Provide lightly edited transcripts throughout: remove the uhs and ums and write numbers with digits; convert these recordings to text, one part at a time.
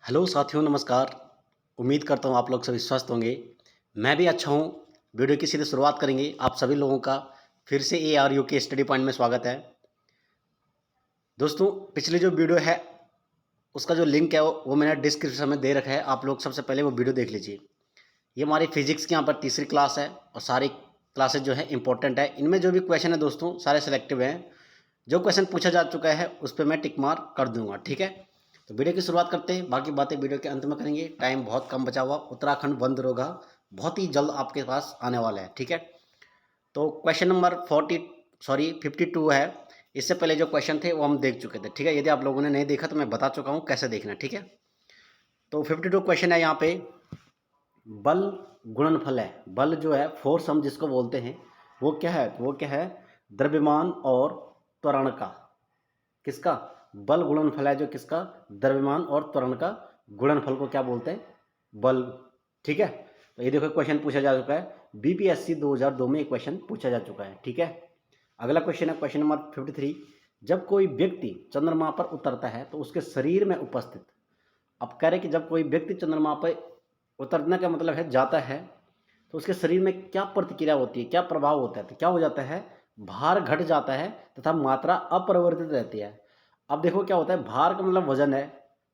Hello साथियों, नमस्कार। उम्मीद करता हूँ आप लोग सभी स्वस्थ होंगे। मैं भी अच्छा हूँ। वीडियो की सीधे शुरुआत करेंगे। आप सभी लोगों का फिर से ARU के स्टडी पॉइंट में स्वागत है। दोस्तों, पिछली जो वीडियो है उसका जो लिंक है वो मैंने डिस्क्रिप्शन में दे रखा है। आप लोग सबसे पहले वो वीडियो देख लीजिए। ये हमारी फिजिक्स की यहाँ पर तीसरी क्लास है और सारी क्लासेज जो है इंपॉर्टेंट है। इनमें जो भी क्वेश्चन है दोस्तों सारे सिलेक्टिव हैं। जो क्वेश्चन पूछा जा चुका है उस पर मैं टिक मार कर दूंगा, ठीक है। तो वीडियो की शुरुआत करते हैं, बाकी बातें वीडियो के अंत में करेंगे। टाइम बहुत कम बचा हुआ। उत्तराखंड वन दरोगा बहुत ही जल्द आपके पास आने वाला है, ठीक है। तो क्वेश्चन नंबर 52 है। इससे पहले जो क्वेश्चन थे वो हम देख चुके थे, ठीक है। यदि आप लोगों ने नहीं देखा तो मैं बता चुका हूँ कैसे देखना, ठीक है। तो 52 क्वेश्चन है यहाँ पे। बल गुणनफल है। बल जो है फोर्स हम जिसको बोलते हैं वो क्या है? वो क्या है? द्रव्यमान और त्वरण का। किसका? बल गुणनफल है जो किसका? द्रव्यमान और त्वरण का गुणनफल को क्या बोलते हैं? बल, ठीक है। तो ये देखो क्वेश्चन पूछा जा चुका है। BPSC 2002 में एक क्वेश्चन पूछा जा चुका है, ठीक है। अगला क्वेश्चन है क्वेश्चन नंबर 53। जब कोई व्यक्ति चंद्रमा पर उतरता है तो उसके शरीर में उपस्थित, अब कह रहे कि जब कोई व्यक्ति चंद्रमा पर उतरने का मतलब है जाता है तो उसके शरीर में क्या प्रतिक्रिया होती है, क्या प्रभाव होता है? तो क्या हो जाता है? भार घट जाता है तथा मात्रा अपरिवर्तित रहती है। अब देखो क्या होता है, भार का मतलब वजन है,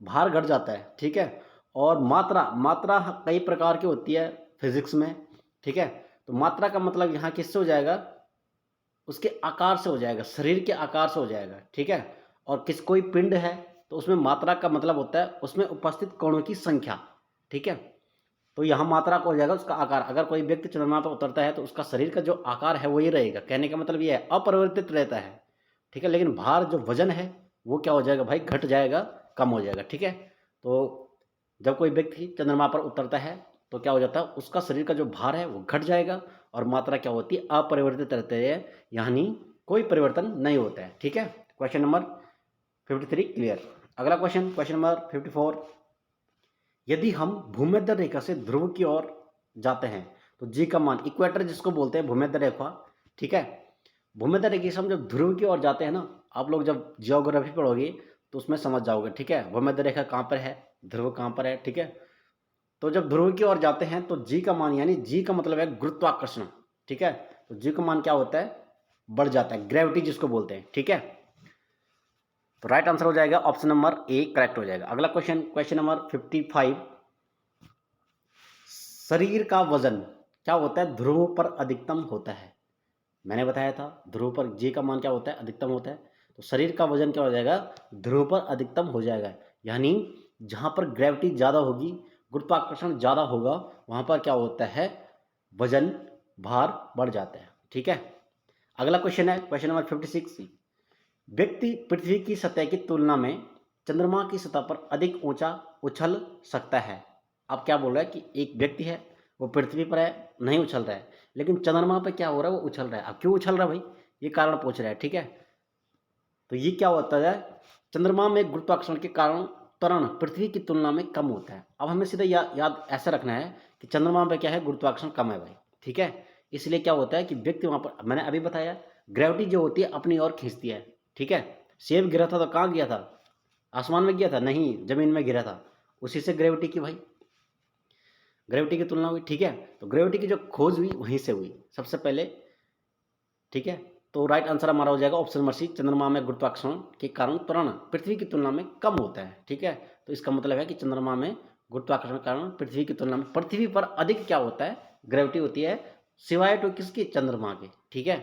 भार घट जाता है, ठीक है। और मात्रा मात्रा कई प्रकार की होती है फिजिक्स में, ठीक है। तो मात्रा का मतलब यहाँ किससे हो जाएगा? उसके आकार से हो जाएगा, शरीर के आकार से हो जाएगा, ठीक है। और कोई पिंड है तो उसमें मात्रा का मतलब होता है उसमें उपस्थित कणों की संख्या, ठीक है। तो यहाँ मात्रा का हो जाएगा उसका आकार। अगर कोई व्यक्ति चंद्रमा पर उतरता है तो उसका शरीर का जो आकार है वो ये रहेगा। कहने का मतलब ये है अपरिवर्तित रहता है, ठीक है। लेकिन भार जो वजन है वो क्या हो जाएगा भाई? घट जाएगा, कम हो जाएगा, ठीक है। तो जब कोई व्यक्ति चंद्रमा पर उतरता है तो क्या हो जाता है? उसका शरीर का जो भार है वो घट जाएगा और मात्रा क्या होती है? अपरिवर्तित रहती है, यानी कोई परिवर्तन नहीं होता है, ठीक है। Question number 53 clear. अगला क्वेश्चन, क्वेश्चन नंबर 54। यदि हम भूमध्य रेखा से ध्रुव की ओर जाते हैं तो जी का मान, इक्वेटर जिसको बोलते हैं भूमध्य रेखा, ठीक है। भूमध्य रेखा से हम जब ध्रुव की ओर जाते हैं ना, आप लोग जब जियोग्राफी पढ़ोगे तो उसमें समझ जाओगे, ठीक है। भूमध्य रेखा कहाँ पर है, ध्रुव कहाँ पर है, ठीक है। तो जब ध्रुव की ओर जाते हैं तो जी का मान, यानी जी का मतलब है गुरुत्वाकर्षण, ठीक है। तो जी का मान क्या होता है? बढ़ जाता है, ग्रेविटी जिसको बोलते हैं, ठीक है। तो राइट आंसर हो जाएगा ऑप्शन नंबर ए करेक्ट हो जाएगा। अगला क्वेश्चन, क्वेश्चन नंबर 55। शरीर का वजन क्या होता है? ध्रुव पर अधिकतम होता है। मैंने बताया था ध्रुव पर जी का मान क्या होता है? अधिकतम होता है। तो शरीर का वजन क्या हो जाएगा? ध्रुव पर अधिकतम हो जाएगा, यानी जहाँ पर ग्रेविटी ज़्यादा होगी, गुरुत्वाकर्षण ज़्यादा होगा, वहाँ पर क्या होता है? वजन, भार बढ़ जाता है, ठीक है। अगला क्वेश्चन है क्वेश्चन नंबर 56। व्यक्ति पृथ्वी की सतह की तुलना में चंद्रमा की सतह पर अधिक ऊंचा उछल सकता है। अब क्या बोल रहा है कि एक व्यक्ति है वो पृथ्वी पर है, नहीं उछल रहा है, लेकिन चंद्रमा पर क्या हो रहा है? वो उछल रहा है। अब क्यों उछल रहा है भाई? ये कारण पूछ रहा है, ठीक है। तो ये क्या होता है? चंद्रमा में गुरुत्वाकर्षण के कारण त्वरण पृथ्वी की तुलना में कम होता है। अब हमें सीधा याद ऐसा रखना है कि चंद्रमा पे क्या है? गुरुत्वाकर्षण कम है भाई, ठीक है। इसलिए क्या होता है कि व्यक्ति वहाँ पर, मैंने अभी बताया, ग्रेविटी जो होती है अपनी ओर खींचती है, ठीक है। सेब गिरा था तो कहाँ गया था? आसमान में गया था? नहीं, जमीन में गिरा था। उसी से ग्रेविटी की भाई, ग्रेविटी की तुलना हुई, ठीक है। तो ग्रेविटी की जो खोज हुई वहीं से हुई सबसे पहले, ठीक है। तो राइट आंसर हमारा हो जाएगा ऑप्शन नंबर सी, चंद्रमा में गुरुत्वाकर्षण के कारण त्वरण पृथ्वी की तुलना में कम होता है, ठीक है। तो इसका मतलब है कि चंद्रमा में गुरुत्वाकर्षण के कारण पृथ्वी की तुलना में पृथ्वी पर अधिक क्या होता है? ग्रेविटी होती है, सिवाय तो किसकी? चंद्रमा के, ठीक है।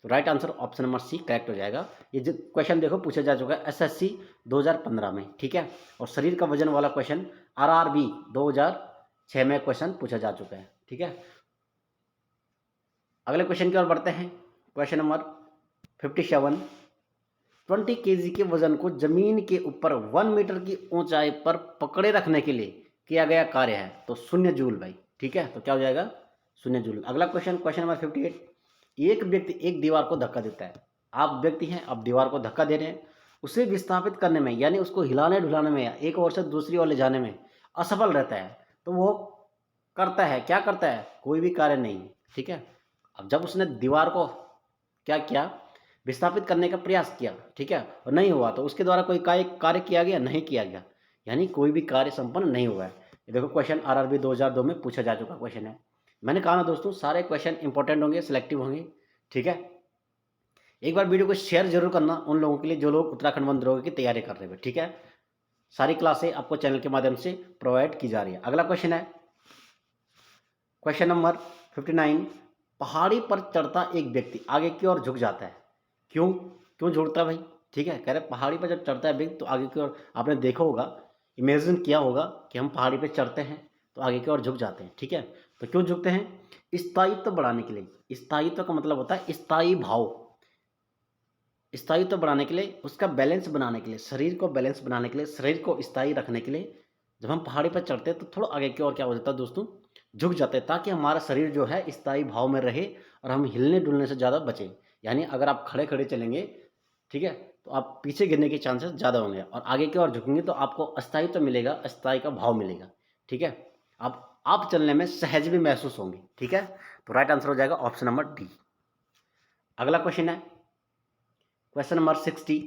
तो right answer option number C correct हो जाएगा। ये जो क्वेश्चन देखो पूछा जा चुका है SSC 2015 में, ठीक है। और शरीर का वजन वाला क्वेश्चन RRB 2006 में क्वेश्चन पूछा जा चुका है, ठीक है। अगले क्वेश्चन की ओर बढ़ते हैं। Question number 57। 20 kg के वजन को जमीन के ऊपर 1 मीटर की ऊंचाई पर पकड़े रखने के लिए किया गया कार्य है तो 0 जूल भाई, ठीक है। तो क्या हो जाएगा? 0 जूल। अगला क्वेश्चन, क्वेश्चन नंबर 58। एक व्यक्ति एक दीवार को धक्का देता है। आप व्यक्ति हैं, आप दीवार को धक्का दे रहे हैं, उसे विस्थापित करने में, यानी उसको हिलाने ढुलाने में या एक ओर से दूसरी ओर ले जाने में असफल रहता है तो वो करता है, क्या करता है? कोई भी कार्य नहीं, ठीक है। अब जब उसने दीवार को क्या किया? विस्थापित करने का प्रयास किया, ठीक है, और नहीं हुआ तो उसके द्वारा कोई कार्य किया गया? नहीं किया गया। यानी कोई भी कार्य संपन्न नहीं हुआ है। ये देखो क्वेश्चन आरआरबी 2002 में पूछा जा चुका क्वेश्चन है। मैंने कहा ना दोस्तों, सारे क्वेश्चन इंपॉर्टेंट होंगे, सिलेक्टिव होंगे, ठीक है। एक बार वीडियो को शेयर जरूर करना उन लोगों के लिए जो लोग उत्तराखंड वन दरोगा की तैयारी कर रहे हैं, ठीक है। सारी क्लासें आपको चैनल के माध्यम से प्रोवाइड की जा रही है। अगला क्वेश्चन है क्वेश्चन नंबर 59। पहाड़ी पर चढ़ता एक व्यक्ति आगे की ओर झुक जाता है, क्यों? क्यों झुकता है भाई? ठीक है, कह रहे पहाड़ी पर जब चढ़ता है व्यक्ति तो आगे की ओर, आपने देखा होगा, इमेजिन किया होगा कि हम पहाड़ी पर चढ़ते हैं तो आगे की ओर झुक जाते हैं, ठीक है। तो क्यों झुकते हैं? स्थायित्व बढ़ाने के लिए। स्थायित्व का मतलब होता है स्थायी भाव। स्थायित्व बढ़ाने के लिए, उसका बैलेंस बनाने के लिए, शरीर को बैलेंस बनाने के लिए, शरीर को स्थायी रखने के लिए जब हम पहाड़ी पर चढ़ते हैं तो थोड़ा आगे की ओर क्या हो जाता है दोस्तों, झुक जाते हैं, ताकि हमारा शरीर जो है स्थायी भाव में रहे और हम हिलने डुलने से ज़्यादा बचें। यानी अगर आप खड़े खड़े चलेंगे, ठीक है, तो आप पीछे गिरने के चांसेस ज़्यादा होंगे, और आगे की ओर झुकेंगे तो आपको अस्थायित्व मिलेगा, अस्थायी का भाव मिलेगा, ठीक है। आप चलने में सहज भी महसूस होंगे, ठीक है। तो राइट आंसर हो जाएगा ऑप्शन नंबर डी। अगला क्वेश्चन है क्वेश्चन नंबर 60।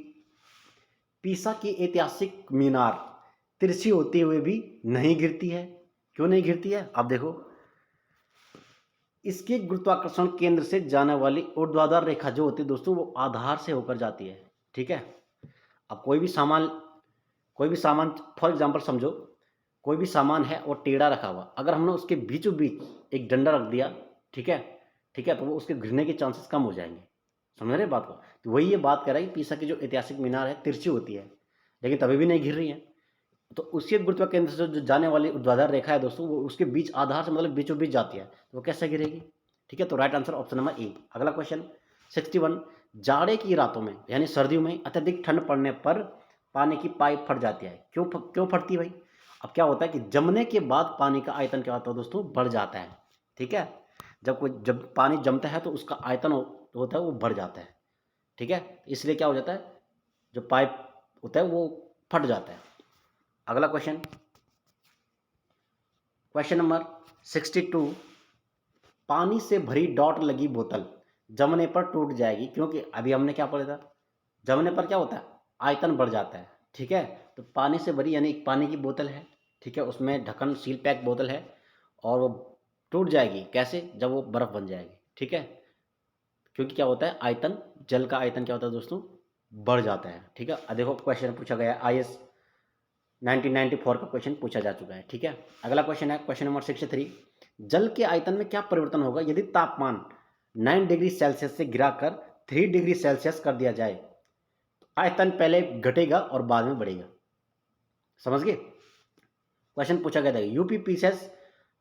पीसा की ऐतिहासिक मीनार तिरछी होते हुए भी नहीं गिरती है, क्यों नहीं गिरती है? आप देखो, इसके गुरुत्वाकर्षण केंद्र से जाने वाली ऊर्ध्वाधर रेखा जो होती है दोस्तों, वो आधार से होकर जाती है, ठीक है। अब कोई भी सामान फॉर एग्जांपल समझो, कोई भी सामान है और टेढ़ा रखा हुआ, अगर हमने उसके बीचों बीच एक डंडा रख दिया, ठीक है, ठीक है, तो वो उसके गिरने के चांसेस कम हो जाएंगे। समझ रहे बात को? तो वही ये बात कर रहा है कि पीसा की जो ऐतिहासिक मीनार है तिरछी होती है, लेकिन तभी भी नहीं गिर रही है। तो उसके गुरुत्व केंद्र से जो जाने वाली ऊर्ध्वाधर रेखा है दोस्तों, वो उसके बीच आधार से मतलब बीचों बीच जाती है, तो वो कैसे गिरेगी? ठीक है, तो right answer option number A. अगला क्वेश्चन 61। जाड़े की रातों में यानी सर्दियों में अत्यधिक ठंड पड़ने पर पानी की पाइप फट जाती है, क्यों फटती है भाई? अब क्या होता है कि जमने के बाद पानी का आयतन क्या होता है दोस्तों, बढ़ जाता है, ठीक है। जब पानी जमता है तो उसका आयतन होता है वो बढ़ जाता है, ठीक है। इसलिए क्या हो जाता है, जो पाइप होता है वो फट जाता है। अगला क्वेश्चन नंबर 62। पानी से भरी डॉट लगी बोतल जमने पर टूट जाएगी, क्योंकि अभी हमने क्या पढ़ा था, जमने पर क्या होता है, आयतन बढ़ जाता है, ठीक है। तो पानी से भरी यानी एक पानी की बोतल है, ठीक है, उसमें ढक्कन सील पैक बोतल है, और वो टूट जाएगी कैसे? जब वो बर्फ़ बन जाएगी, ठीक है। क्योंकि क्या होता है, आयतन, जल का आयतन क्या होता है दोस्तों, बढ़ जाता है, ठीक है। देखो क्वेश्चन पूछा गया है, IS 1994 का क्वेश्चन पूछा जा चुका है, ठीक है। अगला क्वेश्चन है क्वेश्चन नंबर 63। जल के आयतन में क्या परिवर्तन होगा यदि तापमान 9 डिग्री सेल्सियस से गिराकर 3 डिग्री सेल्सियस कर दिया जाए? आयतन पहले घटेगा और बाद में बढ़ेगा, समझ गए? क्वेश्चन पूछा गया था यूपी पीसीएस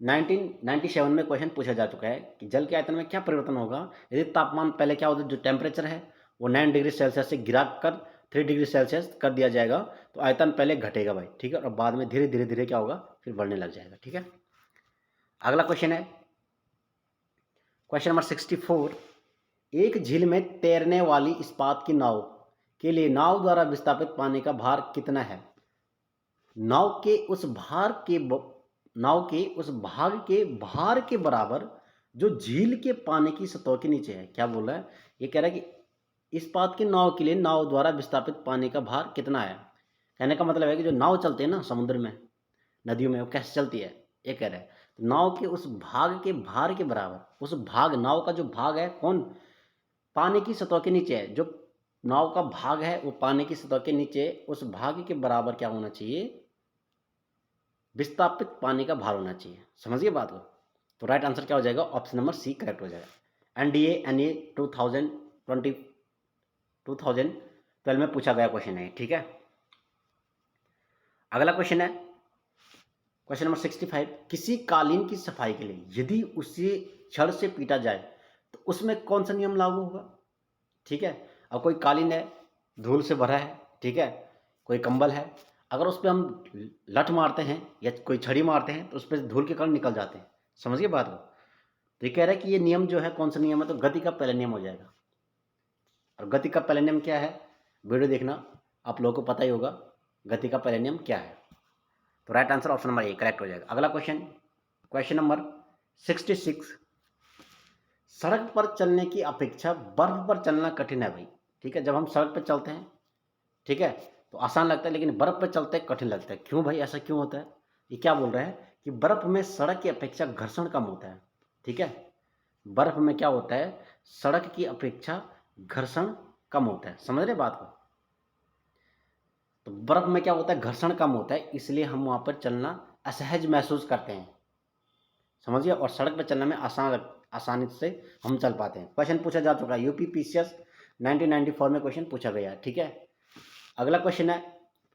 1997 में क्वेश्चन पूछा जा चुका है कि जल के आयतन में क्या परिवर्तन होगा यदि तापमान पहले क्या होता है, जो टेम्परेचर है वो 9 डिग्री सेल्सियस से गिरा कर 3 डिग्री सेल्सियस कर दिया जाएगा, तो आयतन पहले घटेगा भाई, ठीक है, और बाद में धीरे धीरे धीरे क्या होगा, फिर बढ़ने लग जाएगा, ठीक है। अगला क्वेश्चन है क्वेश्चन नंबर 64। एक झील में तैरने वाली इस्पात की नाव के लिए नाव द्वारा विस्थापित पानी का भार कितना है? नाव के उस भाग के भार के बराबर जो झील के पानी की सतह के नीचे है। क्या बोल रहा है, ये कह रहा है कि इस्पात की नाव के लिए नाव द्वारा विस्थापित पानी का भार कितना है। कहने का मतलब है कि जो नाव चलते हैं ना समुद्र में, नदियों में, वो कैसे चलती है, ये कह रहा है। तो नाव के उस भाग के भार के बराबर, उस भाग, नाव का जो भाग है कौन, पानी की सतह के नीचे है, जो नाव का भाग है वो पानी की सतह के नीचे, उस भाग के बराबर क्या होना चाहिए, विस्थापित पानी का भार होना चाहिए। समझिए बात को? तो राइट आंसर क्या हो जाएगा, ऑप्शन नंबर सी करेक्ट हो जाएगा। NDA 2012 में पूछा गया क्वेश्चन है, ठीक है। अगला क्वेश्चन है क्वेश्चन नंबर 65। किसी कालीन की सफाई के लिए यदि उसे छड़ से पीटा जाए तो उसमें कौन सा नियम लागू होगा? ठीक है, अब कोई कालीन है, धूल से भरा है, ठीक है, कोई कंबल है, अगर उस पर हम लठ मारते हैं या कोई छड़ी मारते हैं तो उस पर धूल के कण निकल जाते हैं। समझिए बात को? तो ये कह रहा है कि ये नियम जो है कौन सा नियम है, तो गति का पहला नियम हो जाएगा। और गति का पहला नियम क्या है, वीडियो देखना, आप लोगों को पता ही होगा गति का पहला नियम क्या है। तो right answer option number A correct हो जाएगा। अगला क्वेश्चन नंबर 66। सड़क पर चलने की अपेक्षा बर्फ पर चलना कठिन है भाई, ठीक है। जब हम सड़क पर चलते हैं, ठीक है, तो आसान लगता है, लेकिन बर्फ़ पे चलते कठिन लगता है। क्यों भाई, ऐसा क्यों होता है? ये क्या बोल रहा है कि बर्फ़ में सड़क की अपेक्षा घर्षण कम होता है। ठीक है, बर्फ़ में क्या होता है, सड़क की अपेक्षा घर्षण कम होता है। समझ रहे बात को? तो बर्फ़ में क्या होता है, घर्षण कम होता है, इसलिए हम वहाँ पर चलना असहज महसूस करते हैं। समझिए, और सड़क पर चलने में आसानी से हम चल पाते हैं। क्वेश्चन पूछा जा चुका है, यूपी पीसीएस 1994 में क्वेश्चन पूछा गया है। ठीक है, अगला क्वेश्चन है,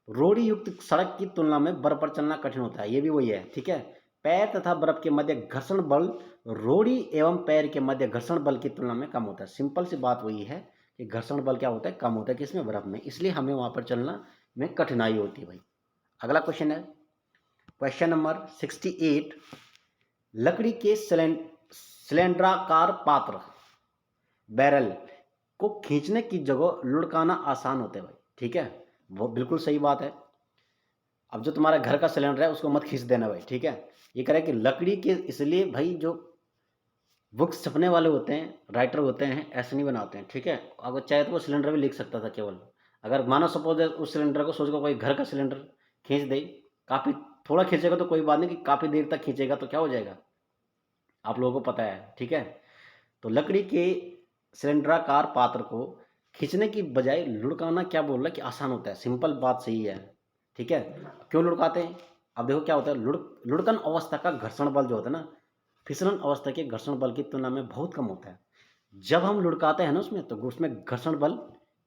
रोड़ी युक्त सड़क की तुलना में बर्फ पर चलना कठिन होता है। ये भी वही है। ठीक है, पैर तथा बर्फ के मध्य घर्षण बल रोड़ी एवं पैर के मध्य घर्षण बल की तुलना में कम होता है। सिंपल सी बात वही है कि घर्षण बल क्या होता है, कम होता है किसमें, बर्फ में, इसलिए हमें वहाँ पर चलना में कठिनाई होती है भाई। अगला क्वेश्चन है, क्वेश्चन नंबर 68, लकड़ी के सिलेंडराकार पात्र बैरल को खींचने की जगह लुढ़काना आसान होता है भाई। ठीक है, वो बिल्कुल सही बात है। अब जो तुम्हारा घर का सिलेंडर है उसको मत खींच देना भाई। ठीक है, ये करें कि लकड़ी के, इसलिए भाई जो बुक्स छपने वाले होते हैं, राइटर होते हैं, ऐसे नहीं बनाते हैं। ठीक है, अगर चाहे तो वो सिलेंडर भी लिख सकता था केवल। अगर मानो सपोज उस सिलेंडर को सोच कर कोई घर का सिलेंडर खींच दे, काफ़ी थोड़ा खींचेगा तो कोई बात नहीं, कि काफ़ी देर तक खींचेगा तो क्या हो जाएगा, आप लोगों को पता है। ठीक है, तो लकड़ी के सिलेंडराकार पात्र को खींचने की बजाय लुढ़काना क्या बोल रहा है कि आसान होता है। सिंपल बात सही है। ठीक है, क्यों लुढ़काते हैं? अब देखो क्या होता है, लुढ़कन अवस्था का घर्षण बल जो होता है ना, फिसलन अवस्था के घर्षण बल की तुलना में बहुत कम होता है। जब हम लुढ़काते हैं ना उसमें, तो उसमें घर्षण बल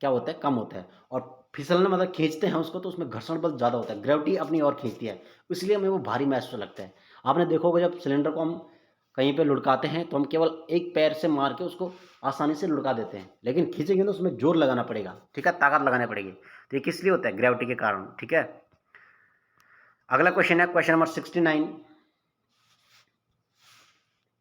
क्या होता है, कम होता है। और फिसलना मतलब खींचते हैं उसको, तो उसमें घर्षण बल ज़्यादा होता है, ग्रेविटी अपनी ओर खींचती है, इसलिए हमें वो भारी महसूस लगता है। आपने देखा होगा जब सिलेंडर को हम कहीं पे लुढ़काते हैं तो हम केवल एक पैर से मार के उसको आसानी से लुढ़का देते हैं, लेकिन खींचेंगे तो उसमें जोर लगाना पड़ेगा। ठीक है, ताकत लगानी पड़ेगी। तो ये किस लिए होता है, ग्रेविटी के कारण। ठीक है, अगला क्वेश्चन है, क्वेश्चन नंबर 69,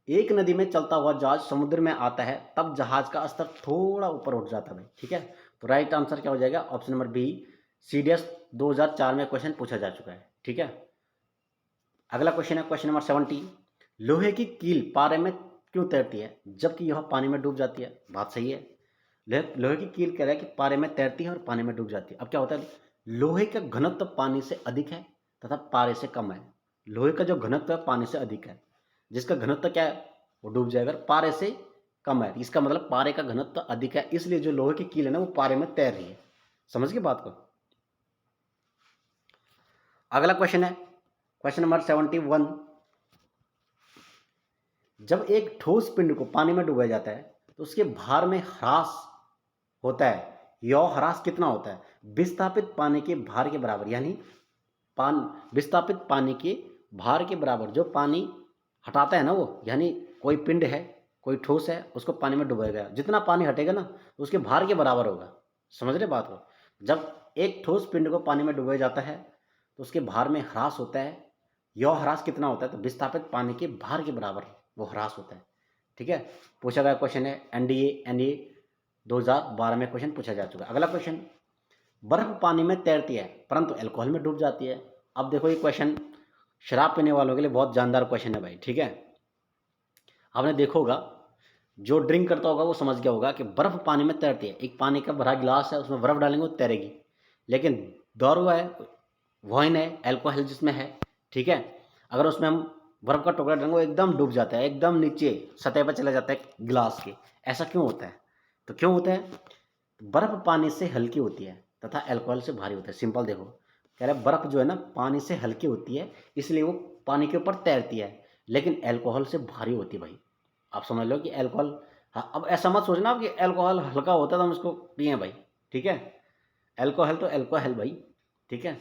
एक नदी में चलता हुआ जहाज समुद्र में आता है तब जहाज का स्तर थोड़ा ऊपर उठ जाता है भाई। ठीक है, तो राइट आंसर क्या हो जाएगा, ऑप्शन नंबर बी, CDS 2004 में क्वेश्चन पूछा जा चुका है। ठीक है, अगला क्वेश्चन है, क्वेश्चन नंबर 70, लोहे की कील पारे में क्यों तैरती है जबकि यह पानी में डूब जाती है? बात सही है, लोहे की कील कह रहा है कि पारे में तैरती है और पानी में डूब जाती है। अब क्या होता है, लोहे का घनत्व पानी से अधिक है तथा पारे से कम है। लोहे का जो घनत्व है पानी से अधिक है, जिसका घनत्व क्या है, वो डूब जाएगा। पारे से कम है, इसका मतलब पारे का घनत्व अधिक है, इसलिए जो लोहे की कील है ना वो पारे में तैर रही है। समझ गए बात को? अगला क्वेश्चन है, क्वेश्चन नंबर 71, जब एक ठोस पिंड को पानी में डुबाया जाता है तो उसके भार में ह्रास होता है। यह ह्रास कितना होता है? विस्थापित पानी के भार के बराबर, यानी विस्थापित पानी के भार के बराबर। जो पानी हटाता है ना वो, यानी कोई पिंड है, कोई ठोस है, उसको पानी में डुबाया गया, जितना पानी हटेगा ना उसके भार के बराबर होगा। समझ रहे बात को? जब एक ठोस पिंड को पानी में डुबाया जाता है तो उसके भार में ह्रास होता है। यह ह्रास कितना होता है? तो विस्थापित पानी के भार के बराबर वो ह्रास होता है। ठीक है, पूछा गया क्वेश्चन है, NDA 2012 में क्वेश्चन पूछा जा चुका है। अगला क्वेश्चन, बर्फ पानी में तैरती है परंतु अल्कोहल में डूब जाती है। अब देखो ये क्वेश्चन शराब पीने वालों के लिए बहुत जानदार क्वेश्चन है भाई। ठीक है, आपने देखा होगा, जो ड्रिंक करता होगा वो समझ गया होगा कि बर्फ पानी में तैरती है। एक पानी का भरा गिलास है, उसमें बर्फ डालेंगे वो तैरेगी, लेकिन दारू है, वाइन है, अल्कोहल जिसमें है, ठीक है, अगर उसमें हम बर्फ का टुकड़ा डालेंगे वो एकदम डूब जाता है, एकदम नीचे सतह पर चला जाता है गिलास के। ऐसा क्यों होता है? तो क्यों होता है? बर्फ पानी से हल्की होती है तथा अल्कोहल से भारी होता है। सिंपल देखो, कह रहे बर्फ जो है ना पानी से हल्की होती है, इसलिए वो पानी के ऊपर तैरती है, लेकिन अल्कोहल से भारी होती है भाई। आप समझ लो कि अल्कोहल, हाँ, अब ऐसा मत सोचना आप कि अल्कोहल हल्का होता है तो हम इसको पिए भाई। ठीक है, अल्कोहल तो अल्कोहल भाई। ठीक है,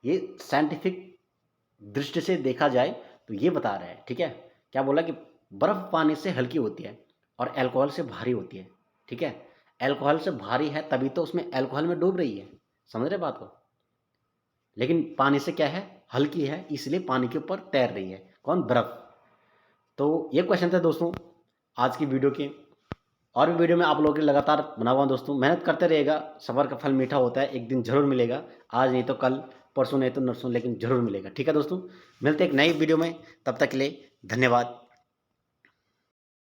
ये साइंटिफिक दृष्टि से देखा जाए तो ये बता रहा है। ठीक है, क्या बोला कि बर्फ पानी से हल्की होती है और अल्कोहल से भारी होती है। ठीक है, अल्कोहल से भारी है तभी तो उसमें अल्कोहल में डूब रही है। समझ रहे बात को? लेकिन पानी से क्या है, हल्की है, इसलिए पानी के ऊपर तैर रही है। कौन? बर्फ। तो ये क्वेश्चन था दोस्तों आज की वीडियो के। और भी वीडियो में आप लोगों के लिए लगातार बना हुआ दोस्तों, मेहनत करते रहेगा, सफ़र का फल मीठा होता है, एक दिन जरूर मिलेगा। आज नहीं तो कल, परसों नहीं तो नरसों, लेकिन जरूर मिलेगा। ठीक है दोस्तों, मिलते एक नई वीडियो में, तब तक के लिए धन्यवाद।